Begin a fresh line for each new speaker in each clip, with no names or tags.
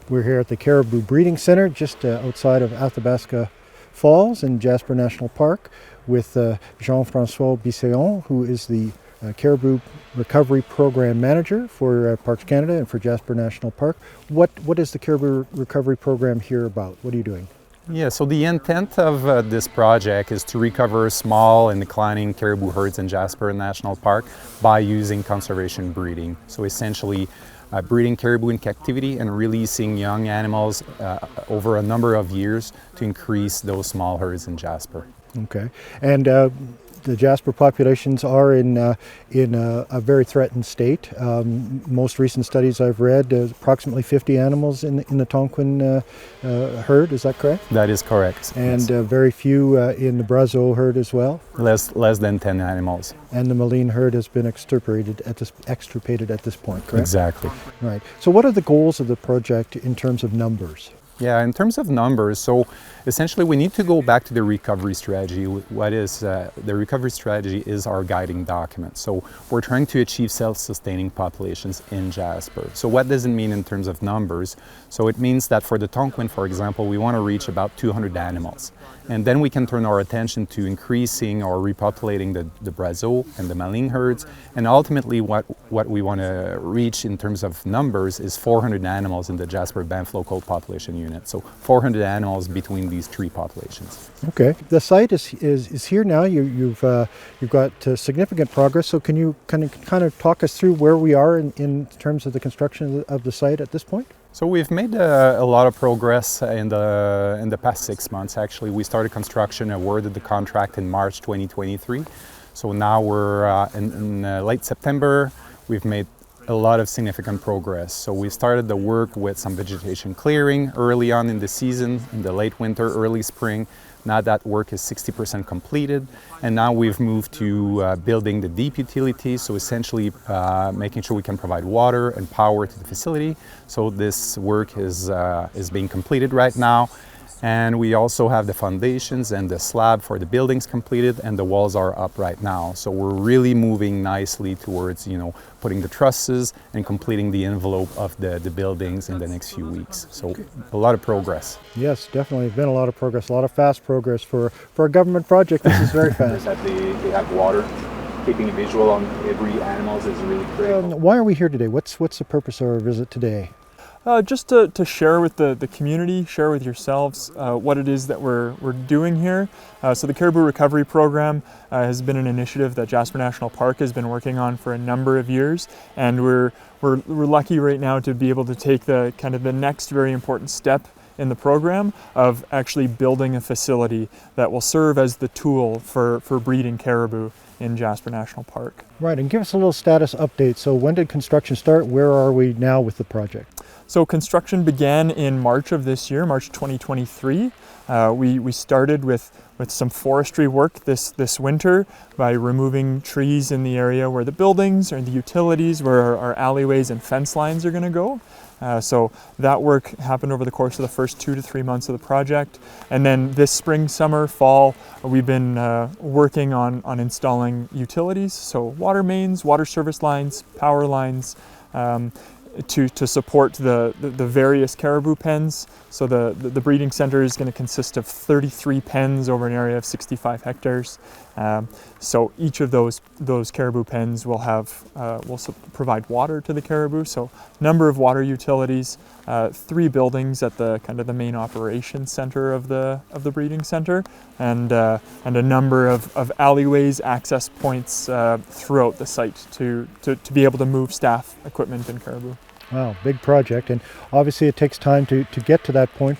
We're here at the Caribou Breeding Center just outside of Athabasca Falls in Jasper National Park with Jean-Francois Bisseon, who is the Caribou Recovery Program Manager for Parks Canada and for Jasper National Park. What is the Caribou Recovery Program here about? What are you doing?
Yeah, so the intent of this project is to recover small and declining caribou herds in Jasper National Park by using conservation breeding. So essentially breeding caribou in captivity and releasing young animals over a number of years to increase those small herds in Jasper.
Okay, and the Jasper populations are in a very threatened state. Most recent studies I've read, approximately 50 animals in the Tonquin herd. Is that correct?
That is correct.
And
yes.
Very few in the Brazeau herd as well.
Less than 10 animals.
And the Maline herd has been extirpated at this point, correct?
Exactly.
Right. So, what are the goals of the project in terms of numbers?
Yeah, in terms of numbers, so essentially we need to go back to the recovery strategy. What is the recovery strategy is our guiding document. So we're trying to achieve self-sustaining populations in Jasper. So what does it mean in terms of numbers? So it means that for the Tonquin, for example, we want to reach about 200 animals. And then we can turn our attention to increasing or repopulating the Brazeau and the Maline herds. And ultimately what we want to reach in terms of numbers is 400 animals in the Jasper-Banff local population unit. So 400 animals between these three populations.
Okay. The site is here now. You've got significant progress. So can you kind of talk us through where we are in terms of the construction of the site at this point?
So we've made a lot of progress in the past 6 months. Actually, we started construction, awarded the contract in March 2023. So now we're in late September. We've made a lot of significant progress. So we started the work with some vegetation clearing early on in the season, in the late winter, early spring. Now that work is 60% completed, and now we've moved to building the deep utilities, so essentially making sure we can provide water and power to the facility. So this work is being completed right now. And we also have the foundations and the slab for the buildings completed, and the walls are up right now. So we're really moving nicely towards, putting the trusses and completing the envelope of the buildings in the next few weeks. So a lot of progress.
Yes, definitely been a lot of progress, a lot of fast progress for a government project. This is very fast.
They have water. Keeping a visual on every animal is really critical.
Why are we here today? What's the purpose of our visit today?
Just to share with the community, share with yourselves what it is that we're doing here. So the Caribou Recovery Program has been an initiative that Jasper National Park has been working on for a number of years, and we're lucky right now to be able to take the next very important step in the program of actually building a facility that will serve as the tool for breeding caribou in Jasper National Park.
Right, and give us a little status update. So when did construction start? Where are we now with the project?
So construction began in March of this year, March 2023. We started with some forestry work this winter by removing trees in the area where the buildings or the utilities, where our alleyways and fence lines are going to go. So that work happened over the course of the first 2 to 3 months of the project. And then this spring, summer, fall, we've been working on installing utilities, so water mains, water service lines, power lines, to support the various caribou pens. So the breeding center is going to consist of 33 pens over an area of 65 hectares. So each of those caribou pens will provide water to the caribou. So number of water utilities, 3 buildings at the main operations center of the breeding center, and a number of alleyways, access points throughout the site to be able to move staff, equipment, and caribou.
Wow, big project, and obviously it takes time to get to that point,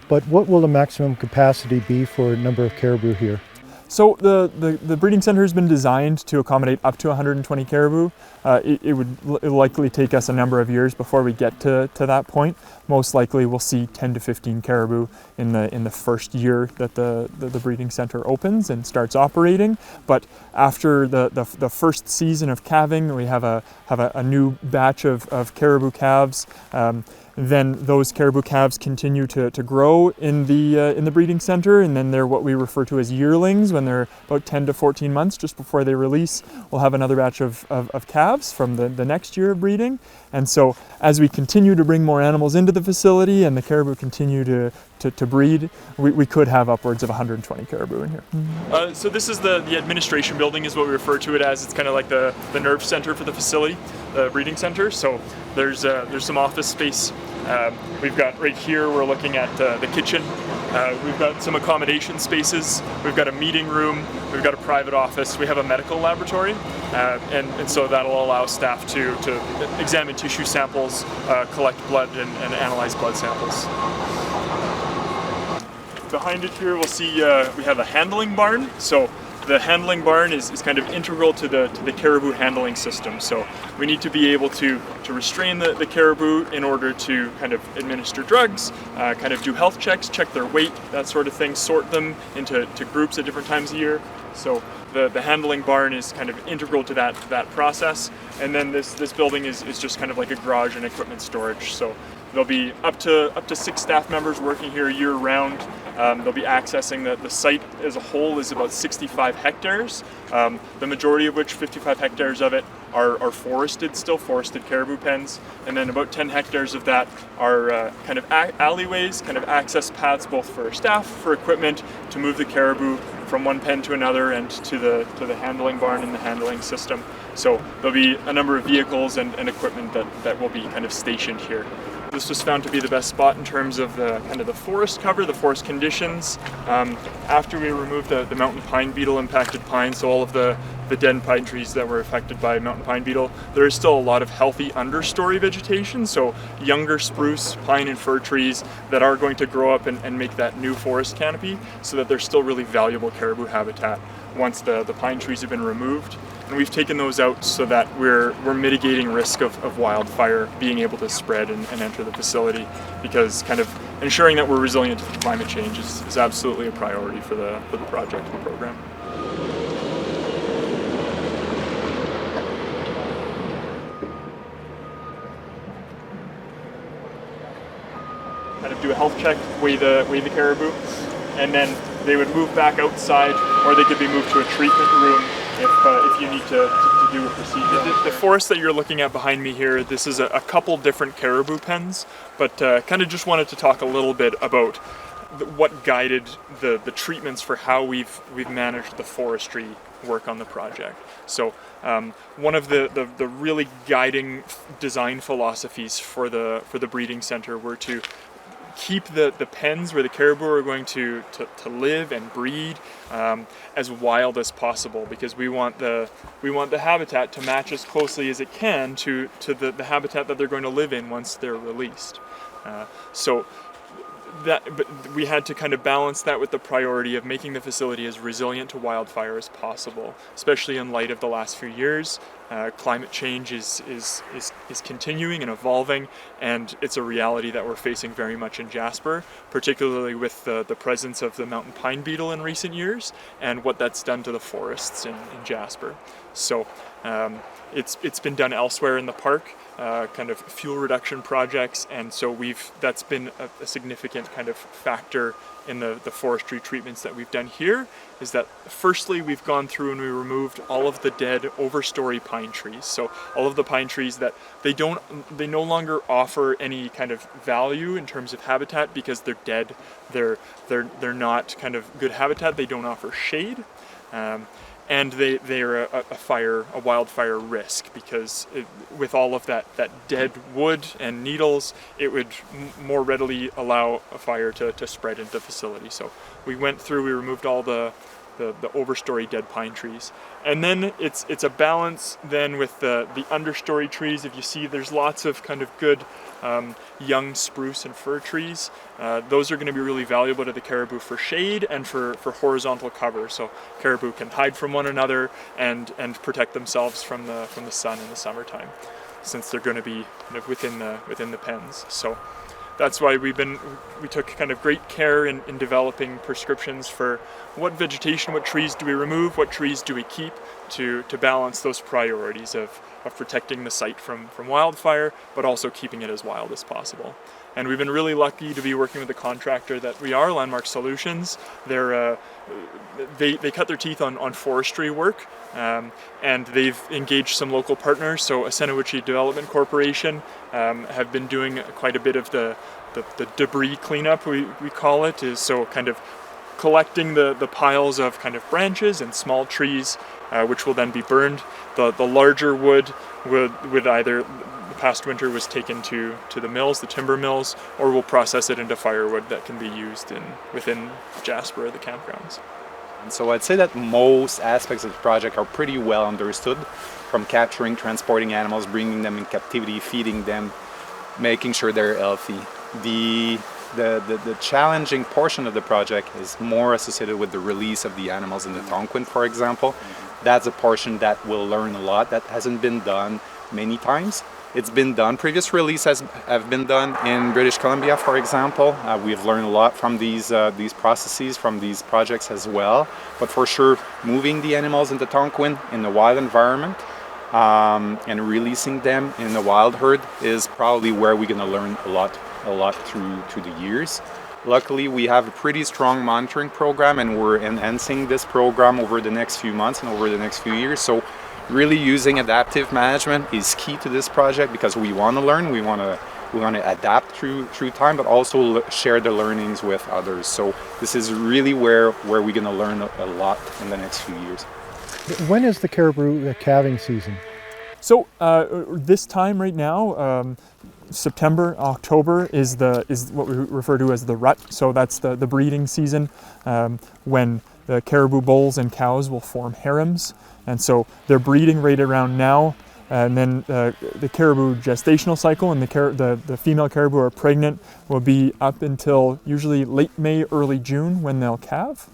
but what will the maximum capacity be for a number of caribou here?
So the breeding center has been designed to accommodate up to 120 caribou. It would likely take us a number of years before we get to that point. Most likely we'll see 10 to 15 caribou in the first year that the breeding center opens and starts operating. But after the first season of calving, we have a new batch of caribou calves. then those caribou calves continue to grow in the breeding center, and then they're what we refer to as yearlings. When they're about 10 to 14 months, just before they release, we'll have another batch of calves from the next year of breeding. And so as we continue to bring more animals into the facility and the caribou continue to breed, we could have upwards of 120 caribou in here. So this is the administration building, is what we refer to it as. It's kind of like the nerve center for the facility, the breeding center. So there's some office space. We've got right here, we're looking at the kitchen. We've got some accommodation spaces. We've got a meeting room. We've got a private office. We have a medical laboratory. And so that'll allow staff to examine tissue samples, collect blood, and analyze blood samples. Behind it here, we'll see we have a handling barn. So the handling barn is kind of integral to the caribou handling system. So we need to be able to restrain the caribou in order to kind of administer drugs, kind of do health checks, check their weight, that sort of thing, sort them into groups at different times of year. So the handling barn is kind of integral to that process. And then this building is just kind of like a garage and equipment storage. So there'll be up to 6 staff members working here year round. They'll be accessing the site as a whole is about 65 hectares, the majority of which, 55 hectares of it, are forested caribou pens, and then about 10 hectares of that are kind of alleyways, kind of access paths, both for staff, for equipment, to move the caribou from one pen to another and to the handling barn and the handling system. So there'll be a number of vehicles and equipment that will be kind of stationed here. This was found to be the best spot in terms of the kind of the forest cover, the forest conditions. After we removed the mountain pine beetle impacted pines, so all of the dead pine trees that were affected by mountain pine beetle, there is still a lot of healthy understory vegetation, so younger spruce, pine and fir trees that are going to grow up and make that new forest canopy, so that they're still really valuable caribou habitat once the pine trees have been removed. And we've taken those out so that we're mitigating risk of wildfire being able to spread and enter the facility, because kind of ensuring that we're resilient to climate change is absolutely a priority for the project and the program. Kind of do a health check, weigh the caribou, and then they would move back outside, or they could be moved to a treatment room if you need to do a procedure. The forest that you're looking at behind me here, this is a couple different caribou pens, but kind of just wanted to talk a little bit about what guided the treatments for how we've managed the forestry work on the project. So one of the really guiding design philosophies for the breeding center were to keep the pens where the caribou are going to live and breed as wild as possible, because we want the habitat to match as closely as it can to the habitat that they're going to live in once they're released. But we had to kind of balance that with the priority of making the facility as resilient to wildfire as possible, especially in light of the last few years. Climate change is continuing and evolving, and it's a reality that we're facing very much in Jasper, particularly with the presence of the mountain pine beetle in recent years and what that's done to the forests in Jasper. So it's been done elsewhere in the park, kind of fuel reduction projects, and so that's been a significant kind of factor in the forestry treatments that we've done here, is that firstly we've gone through and we removed all of the dead overstory pine trees. So all of the pine trees that they no longer offer any kind of value in terms of habitat because they're dead. They're not kind of good habitat. They don't offer shade. And they are a wildfire risk, because with all of that dead wood and needles, it would more readily allow a fire to spread into the facility. So we removed all the overstory dead pine trees. And then it's a balance then with the understory trees. If you see, there's lots of kind of good young spruce and fir trees. Those are going to be really valuable to the caribou for shade and for horizontal cover. So caribou can hide from one another and protect themselves from the sun in the summertime, since they're going to be kind of within the pens. So that's why we took kind of great care in developing prescriptions for what vegetation, what trees do we remove, what trees do we keep, to balance those priorities of protecting the site from wildfire, but also keeping it as wild as possible. And we've been really lucky to be working with the contractor that we are, Landmark Solutions. They cut their teeth on forestry work, and they've engaged some local partners. So Ascenewicz Development Corporation have been doing quite a bit of the debris cleanup, we call it, is so kind of collecting the piles of kind of branches and small trees, which will then be burned. The larger wood would either, past winter, was taken to the mills, the timber mills, or we'll process it into firewood that can be used within Jasper, the campgrounds.
And so I'd say that most aspects of the project are pretty well understood, from capturing, transporting animals, bringing them in captivity, feeding them, making sure they're healthy. The challenging portion of the project is more associated with the release of the animals in the Tonquin, for example. That's a portion that will learn a lot. That hasn't been done many times. It's been done. Previous releases have been done in British Columbia, for example. We've learned a lot from these processes, from these projects as well. But for sure, moving the animals into Tonquin in the wild environment and releasing them in the wild herd is probably where we're going to learn a lot through the years. Luckily, we have a pretty strong monitoring program, and we're enhancing this program over the next few months and over the next few years. So really using adaptive management is key to this project, because we want to learn, we want to adapt through time, but also share the learnings with others. So this is really where we're going to learn a lot in the next few years.
When is the caribou calving season?
So this time right now, September, October is what we refer to as the rut. So that's the breeding season, when the caribou bulls and cows will form harems. And so they're breeding right around now, and then the caribou gestational cycle, and the female caribou are pregnant, will be up until usually late May, early June, when they'll calve.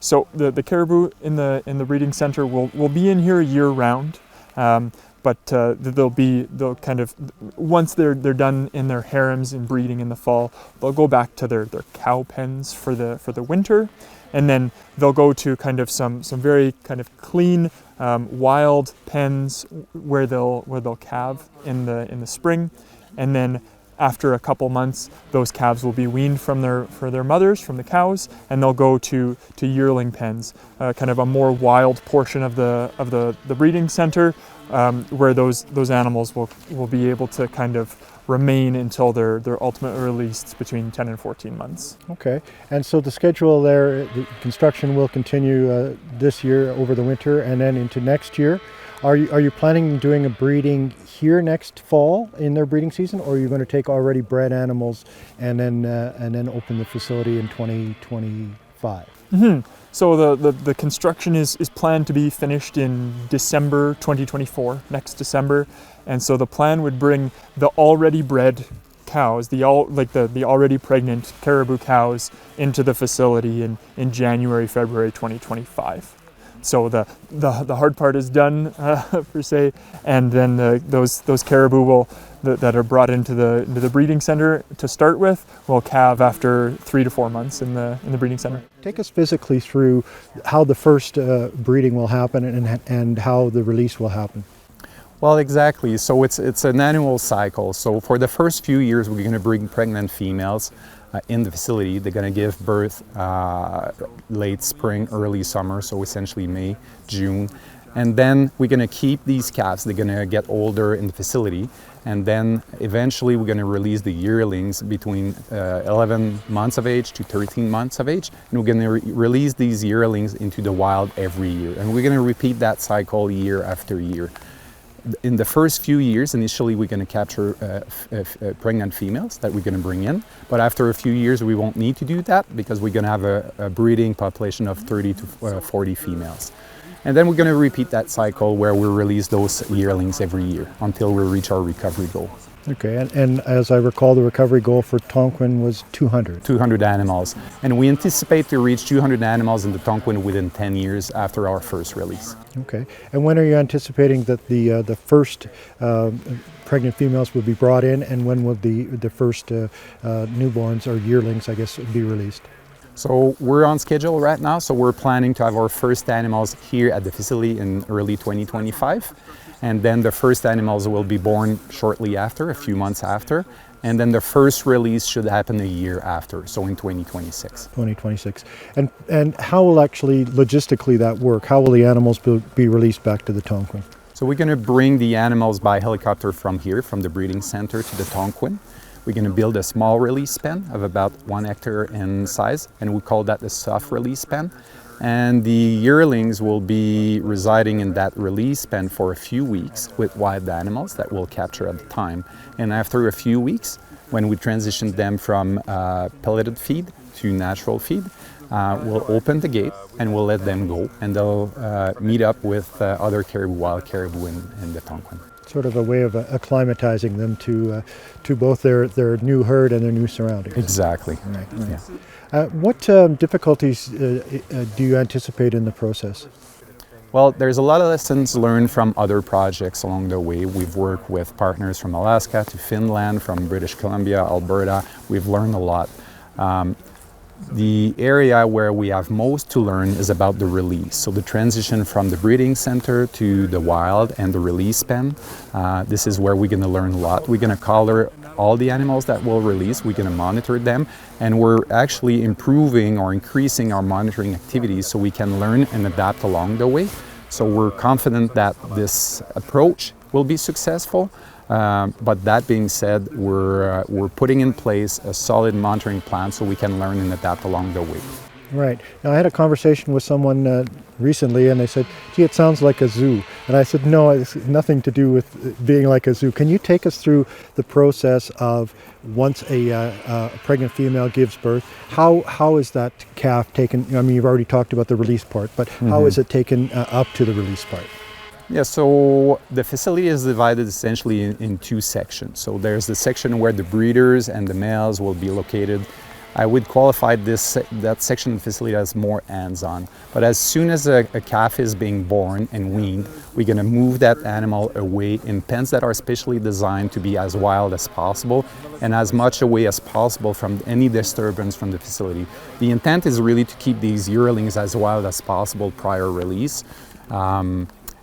So the caribou in the breeding center will be in here year round, but they'll kind of, once they're done in their harems and breeding in the fall, they'll go back to their cow pens for the winter. And then they'll go to kind of some very kind of clean wild pens where they'll calve in the spring, and then after a couple months, those calves will be weaned from their mothers, from the cows, and they'll go to yearling pens, kind of a more wild portion of the breeding center, where those animals will be able to kind of remain until they're ultimately released between 10 and 14 months.
Okay, and so the schedule there, the construction will continue this year over the winter and then into next year. Are you planning on doing a breeding here next fall in their breeding season, or are you going to take already bred animals and then open the facility in 2025?
Mm-hmm. So the construction is planned to be finished in December 2024, next December, and so the plan would bring the already bred cows, the already pregnant caribou cows, into the facility in January, February 2025. So the hard part is done, per se, and then those caribou that are brought into the breeding center to start with will calve after 3 to 4 months in the breeding center.
Take us physically through how the first breeding will happen and how the release will happen.
Well, exactly. So it's an annual cycle. So for the first few years, we're going to bring pregnant females in the facility. They're going to give birth late spring, early summer, so essentially May, June. And then we're going to keep these calves. They're going to get older in the facility. And then eventually we're going to release the yearlings between 11 months of age to 13 months of age. And we're going to release these yearlings into the wild every year. And we're going to repeat that cycle year after year. In the first few years, initially we're going to capture pregnant females that we're going to bring in, but after a few years we won't need to do that because we're going to have a breeding population of 30 to 40 females. And then we're going to repeat that cycle where we release those yearlings every year until we reach our recovery goal.
Okay, and as I recall, the recovery goal for Tonquin was 200.
200 animals. And we anticipate to reach 200 animals in the Tonquin within 10 years after our first release.
Okay, and when are you anticipating that the first pregnant females will be brought in, and when will the first newborns or yearlings, I guess, be released?
So we're on schedule right now, so we're planning to have our first animals here at the facility in early 2025. and then the first animals will be born shortly after, a few months after, and then the first release should happen a year after, so in 2026.
2026. And how will actually logistically that work? How will the animals be released back to the Tonquin?
So we're going to bring the animals by helicopter from here, from the breeding center to the Tonquin. We're going to build a small release pen of about 1 hectare in size, and we call that the soft release pen. And the yearlings will be residing in that release pen for a few weeks with wild animals that we'll capture at the time. And after a few weeks, when we transition them from pelleted feed to natural feed, we'll open the gate and we'll let them go, and they'll meet up with other caribou, wild caribou in the Tonquin.
Sort of a way of acclimatizing them to both their new herd and their new surroundings.
Exactly.
Right.
Yeah.
What difficulties do you anticipate in the process?
Well, there's a lot of lessons learned from other projects along the way. We've worked with partners from Alaska to Finland, from British Columbia, Alberta. We've learned a lot. The area where we have most to learn is about the release. So the transition from the breeding center to the wild and the release pen. This is where we're going to learn a lot. We're going to collar all the animals that we'll release. We're going to monitor them, and we're actually improving or increasing our monitoring activities so we can learn and adapt along the way. So we're confident that this approach will be successful. But that being said, we're putting in place a solid monitoring plan so we can learn and adapt along the way.
Right. Now, I had a conversation with someone recently, and they said, gee, it sounds like a zoo. And I said, no, it's nothing to do with being like a zoo. Can you take us through the process of once a pregnant female gives birth, how is that calf taken? I mean, you've already talked about the release part, but how is it taken up to the release part?
Yeah, so the facility is divided essentially in 2 sections. So there's the section where the breeders and the males will be located. I would qualify that section of the facility as more hands-on. But as soon as a calf is being born and weaned, we're going to move that animal away in pens that are specially designed to be as wild as possible and as much away as possible from any disturbance from the facility. The intent is really to keep these yearlings as wild as possible prior release.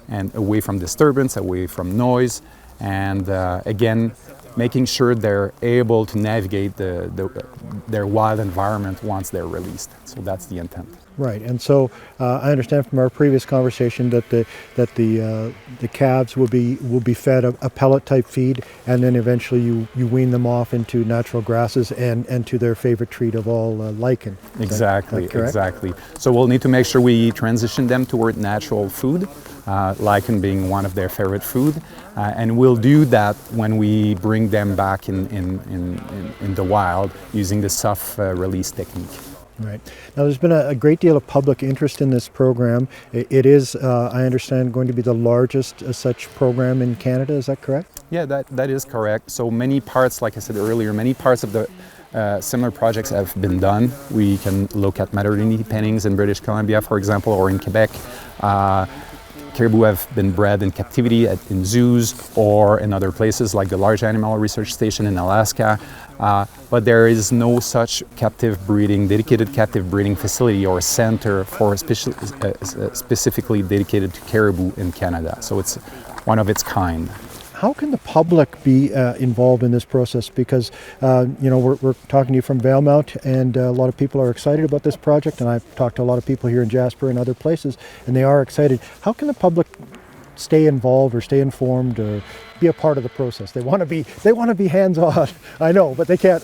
And away from disturbance, away from noise, and again, making sure they're able to navigate their wild environment once they're released. So that's the intent.
Right, and so I understand from our previous conversation that the calves will be fed a pellet type feed, and then eventually you wean them off into natural grasses and to their favorite treat of all, lichen.
Exactly,
that correct?
Exactly. So we'll need to make sure we transition them toward natural food, lichen being one of their favorite food, and we'll do that when we bring them back in the wild using the soft release technique.
Right. Now, there's been a great deal of public interest in this program. It is, I understand, going to be the largest such program in Canada. Is that correct?
Yeah, that is correct. So many parts, like I said earlier, many parts of the similar projects have been done. We can look at maternity pennings in British Columbia, for example, or in Quebec. Caribou have been bred in captivity in zoos or in other places like the Large Animal Research Station in Alaska. But there is no such dedicated captive breeding facility or center for specifically dedicated to caribou in Canada. So it's one of its kind.
How can the public be involved in this process? Because we're talking to you from Valemount, and a lot of people are excited about this project, and I've talked to a lot of people here in Jasper and other places, and they are excited. How can the public stay involved or stay informed or be a part of the process? They want to be hands-on. I know, but they can't.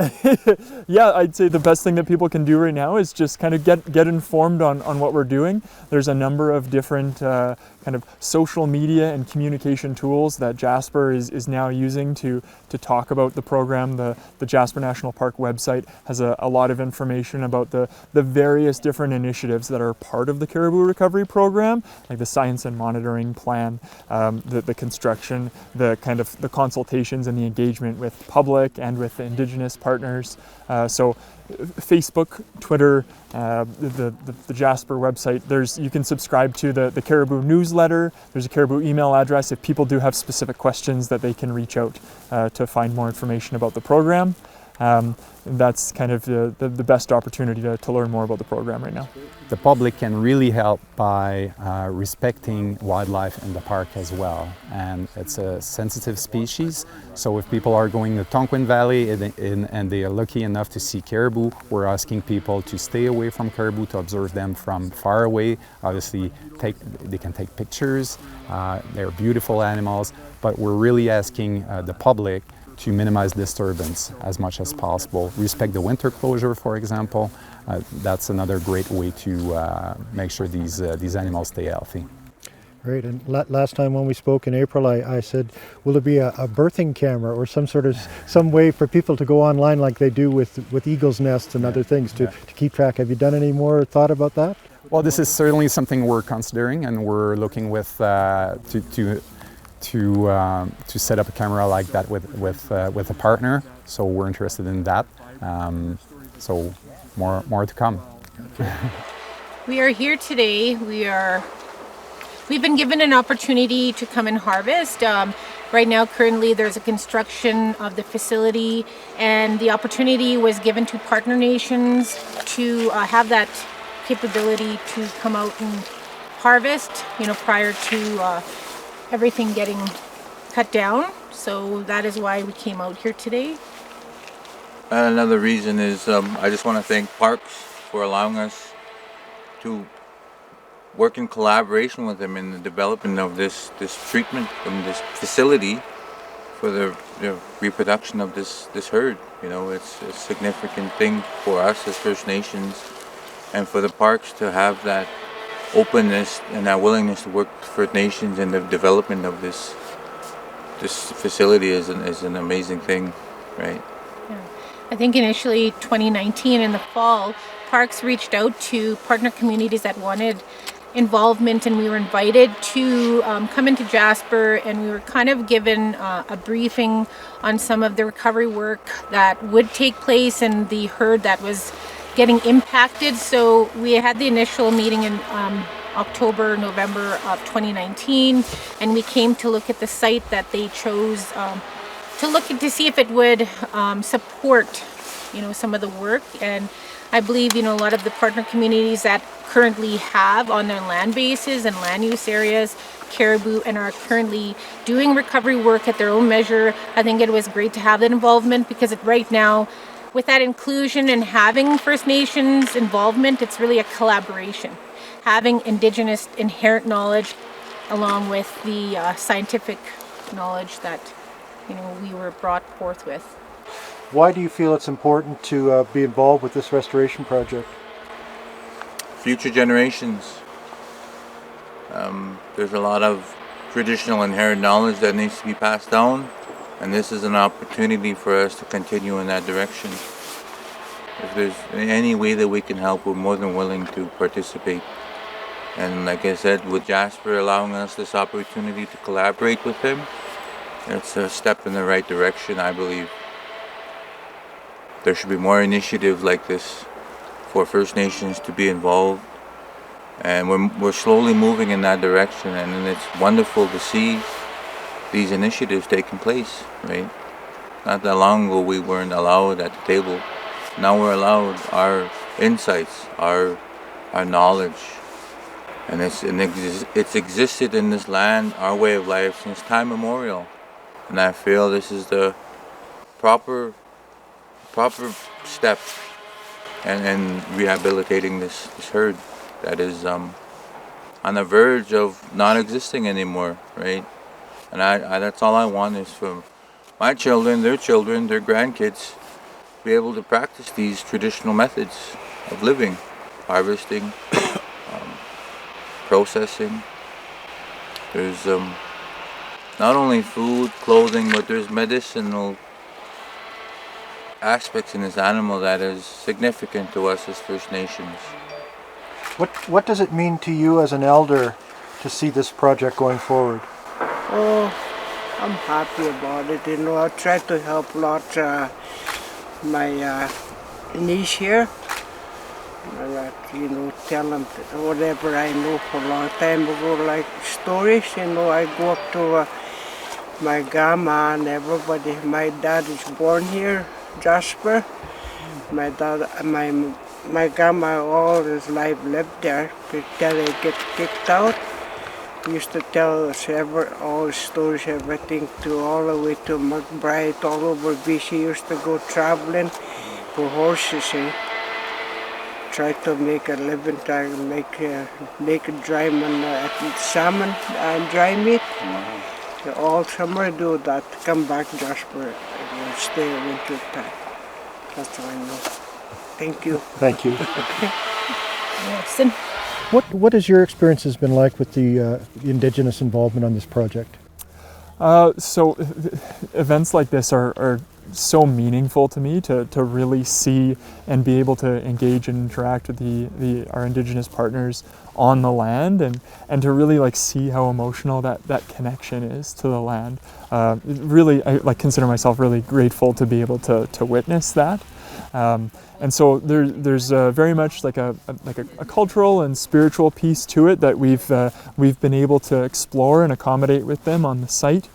Yeah, I'd say the best thing that people can do right now is just kind of get informed on what we're doing. There's a number of different kind of social media and communication tools that Jasper is now using to talk about the program. The Jasper National Park website has a lot of information about the various different initiatives that are part of the Caribou Recovery Program, like the science and monitoring plan, the construction, the kind of the consultations and the engagement with public and with the Indigenous partners. So Facebook, Twitter, the Jasper website, you can subscribe to the Caribou newsletter. There's a Caribou email address if people do have specific questions that they can reach out to find more information about the program. That's kind of the best opportunity to learn more about the program right now.
The public can really help by respecting wildlife in the park as well. And it's a sensitive species, so if people are going to Tonquin Valley and they are lucky enough to see caribou, we're asking people to stay away from caribou, to observe them from far away. Obviously, they can take pictures, they're beautiful animals, but we're really asking the public to minimize disturbance as much as possible. Respect the winter closure, for example. That's another great way to make sure these animals stay healthy.
Great. And last time when we spoke in April, I said, will there be a birthing camera or some way for people to go online like they do with eagles' nests and other things to keep track? Have you done any more thought about that?
Well, this is certainly something we're considering, and we're looking with to set up a camera like that with a partner. So we're interested in that. So more to come.
We are here today. We've been given an opportunity to come and harvest. Right now, currently, there's a construction of the facility, and the opportunity was given to partner nations to have that capability to come out and harvest, prior to everything getting cut down. So that is why we came out here today.
Another reason is I just want to thank Parks for allowing us to work in collaboration with them in the development of this treatment and this facility for the reproduction of this herd. It's a significant thing for us as First Nations, and for the parks to have that openness and that willingness to work with First Nations in the development of this facility is an amazing thing, right?
Yeah. I think initially 2019 in the fall, Parks reached out to partner communities that wanted involvement, and we were invited to come into Jasper, and we were kind of given a briefing on some of the recovery work that would take place in the herd that was getting impacted. So we had the initial meeting in October, November of 2019, and we came to look at the site that they chose to see if it would support, some of the work. And I believe, a lot of the partner communities that currently have on their land bases and land use areas caribou and are currently doing recovery work at their own measure. I think it was great to have that involvement, because right now, with that inclusion and having First Nations involvement, it's really a collaboration. Having Indigenous inherent knowledge along with the scientific knowledge that we were brought forth with.
Why do you feel it's important to be involved with this restoration project?
Future generations. There's a lot of traditional inherent knowledge that needs to be passed down, and this is an opportunity for us to continue in that direction. If there's any way that we can help, we're more than willing to participate. And like I said, with Jasper allowing us this opportunity to collaborate with him, it's a step in the right direction, I believe. There should be more initiatives like this for First Nations to be involved. And we're slowly moving in that direction, and it's wonderful to see these initiatives taking place, right? Not that long ago we weren't allowed at the table. Now we're allowed our insights, our knowledge. And it's existed in this land, our way of life, since time immemorial. And I feel this is the proper step in rehabilitating this herd that is on the verge of not existing anymore, right? And I that's all I want is for my children, their grandkids, to be able to practice these traditional methods of living, harvesting, processing. There's not only food, clothing, but there's medicinal aspects in this animal that is significant to us as First Nations.
What does it mean to you as an elder to see this project going forward?
Oh, I'm happy about it. I try to help a lot my niece here. Tell them whatever I know for a long time ago, like stories. I go up to my grandma and everybody. My dad is born here. Jasper. My dad, my grandma all his life lived there until they get kicked out. He used to tell us all the stories, everything, to all the way to McBride, all over BC. Used to go traveling for horses, try to make a living, try to make dry salmon and dry meat. All summer do that. Come back, Jasper, and stay winter time. That's all I know. Thank you.
Thank you.
Yes. And
What has your experience has been like with the Indigenous involvement on this project?
So events like this are so meaningful to me to really see and be able to engage and interact with our Indigenous partners on the land and to really like see how emotional that connection is to the land. Really, I like consider myself really grateful to be able to witness that. And so there's very much like a cultural and spiritual piece to it that we've been able to explore and accommodate with them on the site.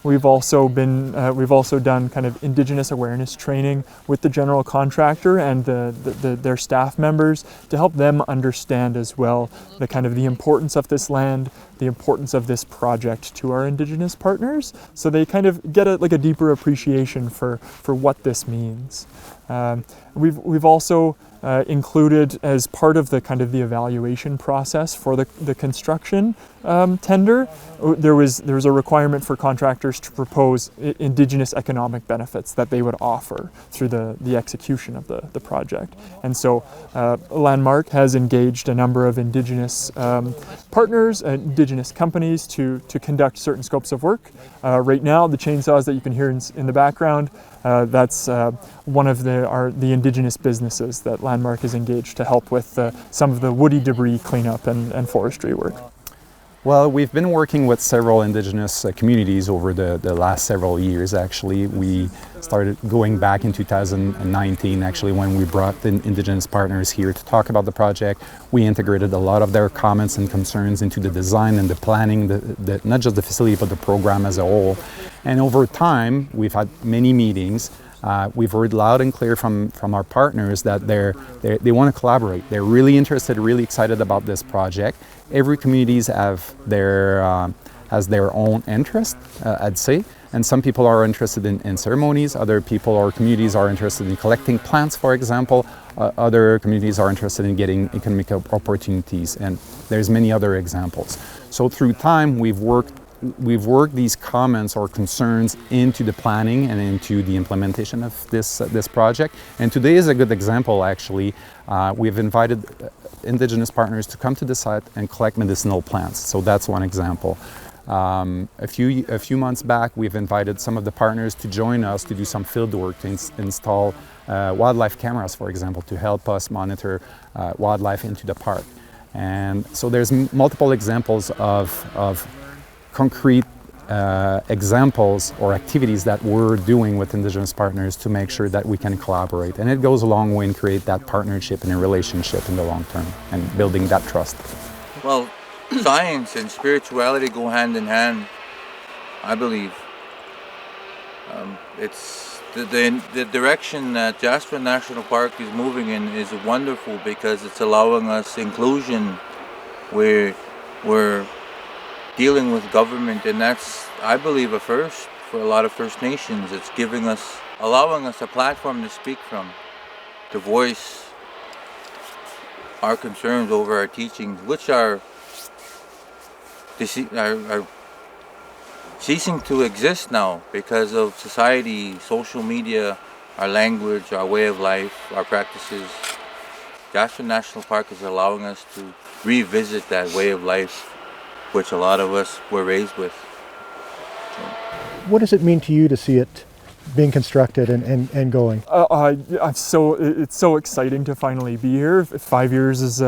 We've also done kind of Indigenous awareness training with the general contractor and their staff members to help them understand as well the kind of the importance of this land, the importance of this project to our Indigenous partners, so they kind of get a deeper appreciation for what this means. We've also included as part of the kind of the evaluation process for the construction tender, there was a requirement for contractors to propose Indigenous economic benefits that they would offer through the execution of the project. And so Landmark has engaged a number of Indigenous partners, Indigenous companies to conduct certain scopes of work. Right now, the chainsaws that you can hear in the background, that's one of the Indigenous businesses that Landmark is engaged to help with some of the woody debris cleanup and forestry work.
Well, we've been working with several Indigenous communities over the last several years, actually. We started going back in 2019, actually, when we brought the Indigenous partners here to talk about the project. We integrated a lot of their comments and concerns into the design and the planning, not just the facility, but the program as a whole. And over time, we've had many meetings. We've heard loud and clear from our partners that they want to collaborate. They're really interested, really excited about this project. Every community has their own interest, I'd say. And some people are interested in ceremonies. Other people or communities are interested in collecting plants, for example. Other communities are interested in getting economic opportunities. And there's many other examples. So through time, we've worked these comments or concerns into the planning and into the implementation of this project. And today is a good example, actually. We've invited Indigenous partners to come to the site and collect medicinal plants. So that's one example. A few months back, we've invited some of the partners to join us to do some field work to install wildlife cameras, for example, to help us monitor wildlife into the park. And so there's multiple examples of concrete examples or activities that we're doing with Indigenous partners to make sure that we can collaborate. And it goes a long way in create that partnership and a relationship in the long term and building that trust.
Well, science and spirituality go hand in hand, I believe. It's the direction that Jasper National Park is moving in is wonderful because it's allowing us inclusion where we're dealing with government, and that's, I believe, a first for a lot of First Nations. It's allowing us a platform to speak from, to voice our concerns over our teachings, which are ceasing to exist now because of society, social media, our language, our way of life, our practices. Jasper National Park is allowing us to revisit that way of life which a lot of us were raised with.
What does it mean to you to see it being constructed and going?
It's so exciting to finally be here. 5 years is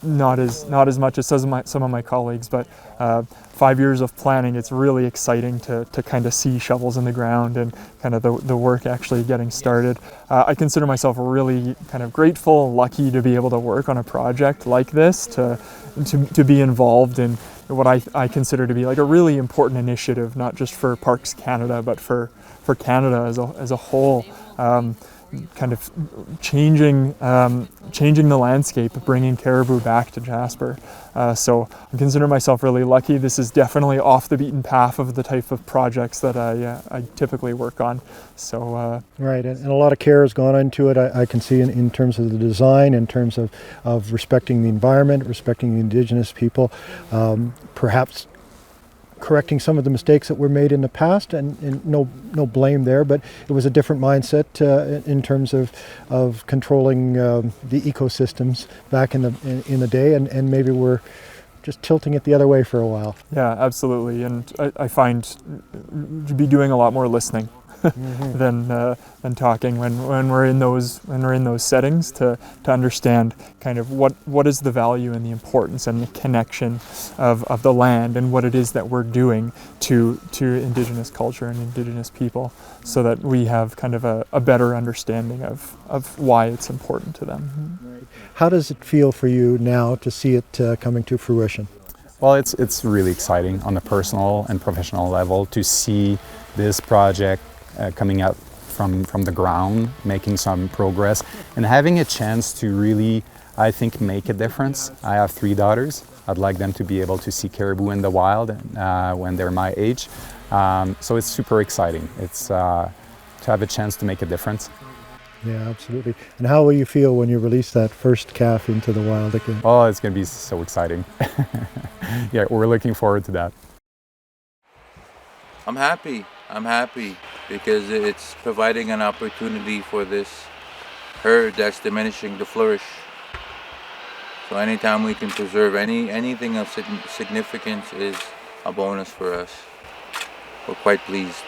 not as much as some of my colleagues, but 5 years of planning, it's really exciting to kind of see shovels in the ground and kind of the work actually getting started. I consider myself really kind of grateful, lucky to be able to work on a project like this, to be involved in what I consider to be like a really important initiative, not just for Parks Canada, but for Canada as a whole. Kind of changing the landscape, bringing caribou back to Jasper. So I consider myself really lucky. This is definitely off the beaten path of the type of projects that I typically work on. So
Right, and a lot of care has gone into it. I can see in terms of the design, in terms of respecting the environment, respecting the Indigenous people, perhaps correcting some of the mistakes that were made in the past, and no blame there, but it was a different mindset in terms of controlling the ecosystems back in the day, and maybe we're just tilting it the other way for a while.
yeah, absolutely. And I find to be doing a lot more listening than talking when we're in those settings, to understand kind of what is the value and the importance and the connection of the land and what it is that we're doing to Indigenous culture and Indigenous people, so that we have kind of a better understanding of why it's important to them.
Right. How does it feel for you now to see it coming to fruition?
Well, it's really exciting on a personal and professional level to see this project coming out from the ground, making some progress, and having a chance to really, I think, make a difference. I have 3 daughters. I'd like them to be able to see caribou in the wild when they're my age. So it's super exciting. It's to have a chance to make a difference.
Yeah, absolutely. And how will you feel when you release that first calf into the wild again?
Oh, it's going to be so exciting. Yeah, we're looking forward to that.
I'm happy because it's providing an opportunity for this herd that's diminishing to flourish. So anytime we can preserve anything of significance is a bonus for us. We're quite pleased.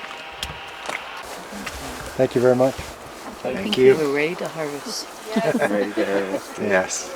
Thank you very much.
Thank you. We're ready to harvest.
Ready to harvest.
Yes.